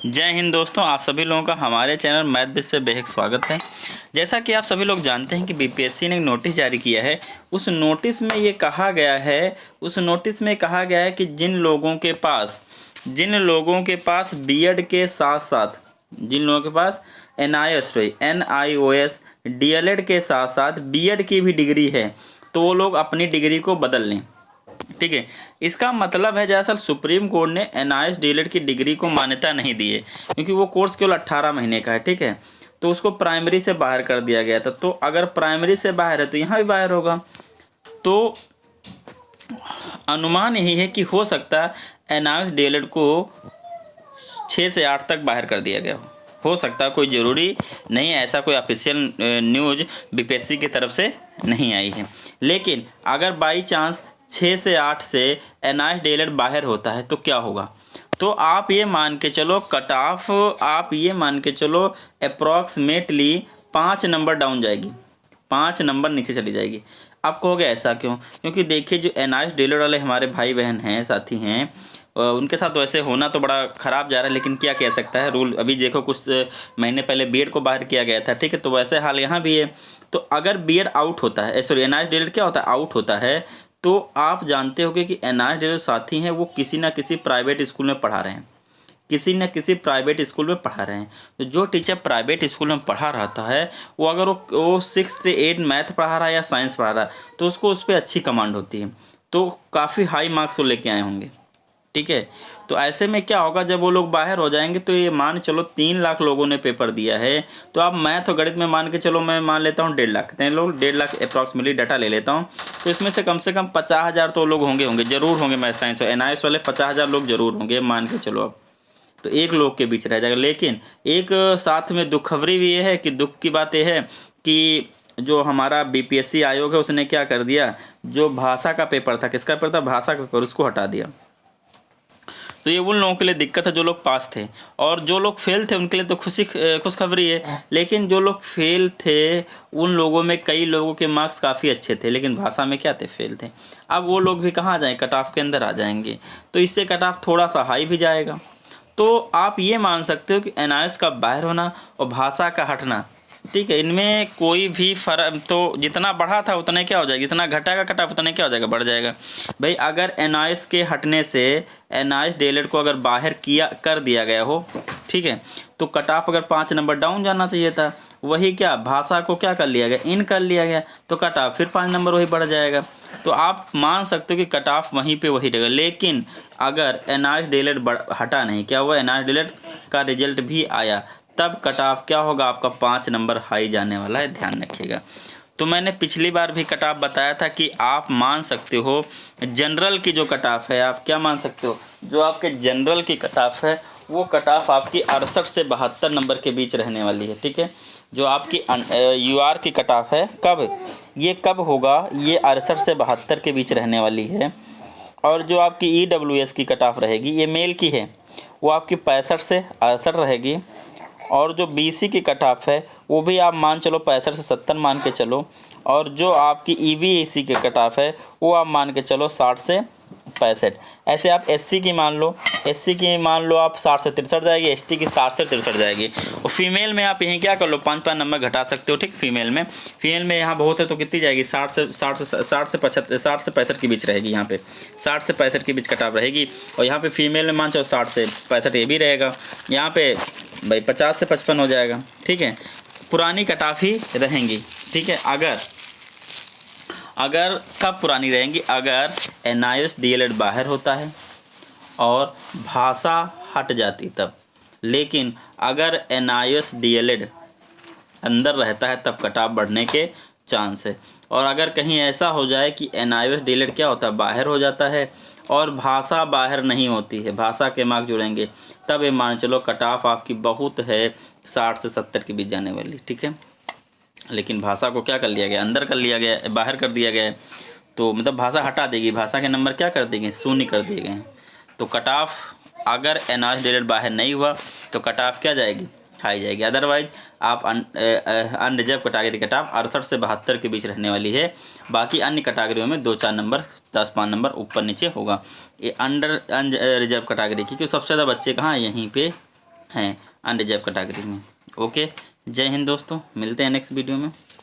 जय हिंद दोस्तों, आप सभी लोगों का हमारे चैनल मैथ बेस पे बेहद स्वागत है। जैसा कि आप सभी लोग जानते हैं कि बीपीएससी ने एक नोटिस जारी किया है। उस नोटिस में कहा गया है कि जिन लोगों के पास बीएड के साथ साथ जिन लोगों के पास NIOS डीएलएड के साथ साथ बीएड की भी डिग्री है तो वो लोग अपनी डिग्री को बदल लें। ठीक है, इसका मतलब है दरअसल सुप्रीम कोर्ट ने NIOS डीएलएड की डिग्री को मान्यता नहीं दी है क्योंकि वो कोर्स केवल 18 महीने का है। ठीक है, तो उसको प्राइमरी से बाहर कर दिया गया था। तो अगर प्राइमरी से बाहर है तो यहाँ भी बाहर होगा। तो अनुमान यही है कि हो सकता है NIOS डीएलएड को 6 से 8 तक बाहर कर दिया गया हो सकता है, कोई ज़रूरी नहीं है, ऐसा कोई ऑफिशियल न्यूज़ बीपीएससी की तरफ से नहीं आई है। लेकिन अगर बाई चांस 6 से 8 से NIOS डीएलएड बाहर होता है तो क्या होगा, तो आप ये मान के चलो अप्रॉक्सीमेटली 5 नंबर डाउन जाएगी, 5 नंबर नीचे चली जाएगी। आप कहोगे ऐसा क्यों? क्योंकि देखिए जो NIOS डीएलएड वाले हमारे भाई बहन हैं, साथी हैं, उनके साथ वैसे होना तो बड़ा ख़राब जा रहा है, लेकिन क्या कह सकता है। रूल अभी देखो कुछ महीने पहले बीएड को बाहर किया गया था। ठीक है, तो वैसे हाल यहाँ भी है। तो अगर बीएड आउट होता है, NIOS डीएलएड क्या होता है, आउट होता है, तो आप जानते होंगे कि NIOS डीएलएड साथी हैं वो किसी ना किसी प्राइवेट स्कूल में पढ़ा रहे हैं, तो जो टीचर प्राइवेट स्कूल में पढ़ा रहता है वो अगर वो 6 से 8 मैथ पढ़ा रहा है या साइंस पढ़ा रहा है तो उसको उस पर अच्छी कमांड होती है, तो काफ़ी हाई मार्क्स वो लेके आए होंगे। ठीक है, तो ऐसे में क्या होगा, जब वो लोग बाहर हो जाएंगे तो ये मान चलो 3 लाख लोगों ने पेपर दिया है, तो आप मैथ और गणित में मान के चलो, मैं मान लेता हूँ 1.5 लाख, 1.5 लाख अप्रॉक्सीमेटली डाटा ले लेता हूँ, तो इसमें से कम 50,000 तो लोग होंगे जरूर होंगे मैथ साइंस और NIOS वाले 50,000 लोग जरूर होंगे, मान के चलो अब, तो 1 लोग के बीच रह जाएगा। लेकिन एक साथ में दुखखबरी भी ये है कि दुख की बात यह है कि जो हमारा बीपीएससी आयोग है उसने क्या कर दिया, जो भाषा का पेपर था, किसका पेपर था, भाषा का पेपर, उसको हटा दिया। तो ये उन लोगों के लिए दिक्कत है जो लोग पास थे, और जो लोग फेल थे उनके लिए तो खुशखबरी है। लेकिन जो लोग फेल थे उन लोगों में कई लोगों के मार्क्स काफ़ी अच्छे थे लेकिन भाषा में क्या थे, फेल थे। अब वो लोग भी कहाँ जाएँ, कट ऑफ के अंदर आ जाएंगे, तो इससे कट ऑफ थोड़ा सा हाई भी जाएगा। तो आप ये मान सकते हो कि NIOS का बाहर होना और भाषा का हटना, ठीक है, इनमें कोई भी फर्क, तो जितना बढ़ा था उतना क्या हो जाएगा, जितना घटाएगा कट ऑफ उतना क्या हो जाएगा, बढ़ जाएगा। भाई अगर NIOS के हटने से NIOS डीएलएड को अगर बाहर कर दिया गया हो, ठीक है, तो कट ऑफ अगर 5 नंबर डाउन जाना चाहिए था, वही क्या भाषा को क्या कर लिया गया, इन कर लिया गया, तो कट ऑफ फिर 5 नंबर वही बढ़ जाएगा। तो आप मान सकते हो कि कट ऑफ वहीं पे वही रहेगा। लेकिन अगर NIOS डीएलएड हटा नहीं, क्या हुआ, NIOS डीएलएड का रिजल्ट भी आया, तब कट ऑफ क्या होगा, आपका 5 नंबर हाई जाने वाला है, ध्यान रखिएगा। तो मैंने पिछली बार भी कट ऑफ बताया था कि आप मान सकते हो जनरल की जो कट ऑफ है, आप क्या मान सकते हो, जो आपके जनरल की कट ऑफ है वो कट ऑफ आपकी 68 से 72 नंबर के बीच रहने वाली है। ठीक है, जो आपकी UR की कट ऑफ है कब होगा, ये 68 से 72 के बीच रहने वाली है। और जो आपकी EWS की कट ऑफ रहेगी, ये मेल की है, वो आपकी 65 से 68 रहेगी। और जो BC की कट ऑफ है वो भी आप मान चलो 65 से 70 मान के चलो। और जो आपकी EVAC की कट ऑफ है वो आप मान के चलो 60 से 65। ऐसे आप SC की मान लो, आप 60 से 63 जाएगी, ST की 60 से 63 जाएगी। और फीमेल में आप यहीं क्या कर लो, 5 नंबर घटा सकते हो। ठीक, फीमेल में यहाँ बहुत है तो कितनी जाएगी, 60 से 65 के बीच रहेगी, यहाँ पे 60 से 65 के बीच कट ऑफ रहेगी। और यहाँ पे फीमेल में मान चलो 60 से 65 ये भी रहेगा, यहाँ पे भाई 50 से 55 हो जाएगा। ठीक है, पुरानी कट ऑफ ही रहेंगी। ठीक है, अगर कब पुरानी रहेंगी, अगर NIOS डीएलएड बाहर होता है और भाषा हट जाती तब। लेकिन अगर NIOS डीएलएड अंदर रहता है तब कट ऑफ बढ़ने के चांस है। और अगर कहीं ऐसा हो जाए कि NIOS डीएलएड क्या होता है, बाहर हो जाता है और भाषा बाहर नहीं होती है, भाषा के मार्क्स जुड़ेंगे, तब ये मान चलो कट ऑफ आपकी बहुत है 60 से 70 के बीच जाने वाली। ठीक है, लेकिन भाषा को क्या कर लिया गया, अंदर कर लिया गया, बाहर कर दिया गया है, तो मतलब भाषा हटा देगी, भाषा के नंबर क्या कर देंगे, 0 कर दिए गए हैं। तो कट ऑफ अगर NIOS डीएलएड बाहर नहीं हुआ तो कट ऑफ क्या जाएगी, हाई जाएगी। अदरवाइज आप अनरिजर्व कैटेगरी कट ऑफ 68 से 72 के बीच रहने वाली है। बाकी अन्य कैटेगरियों में 2-4 नंबर 10-5 नंबर ऊपर नीचे होगा। ये रिजर्व कैटेगरी की, क्योंकि सबसे ज़्यादा बच्चे कहाँ यहीं पे हैं अनरिजर्व कैटेगरी में। ओके, जय हिंद दोस्तों, मिलते हैं नेक्स्ट वीडियो में।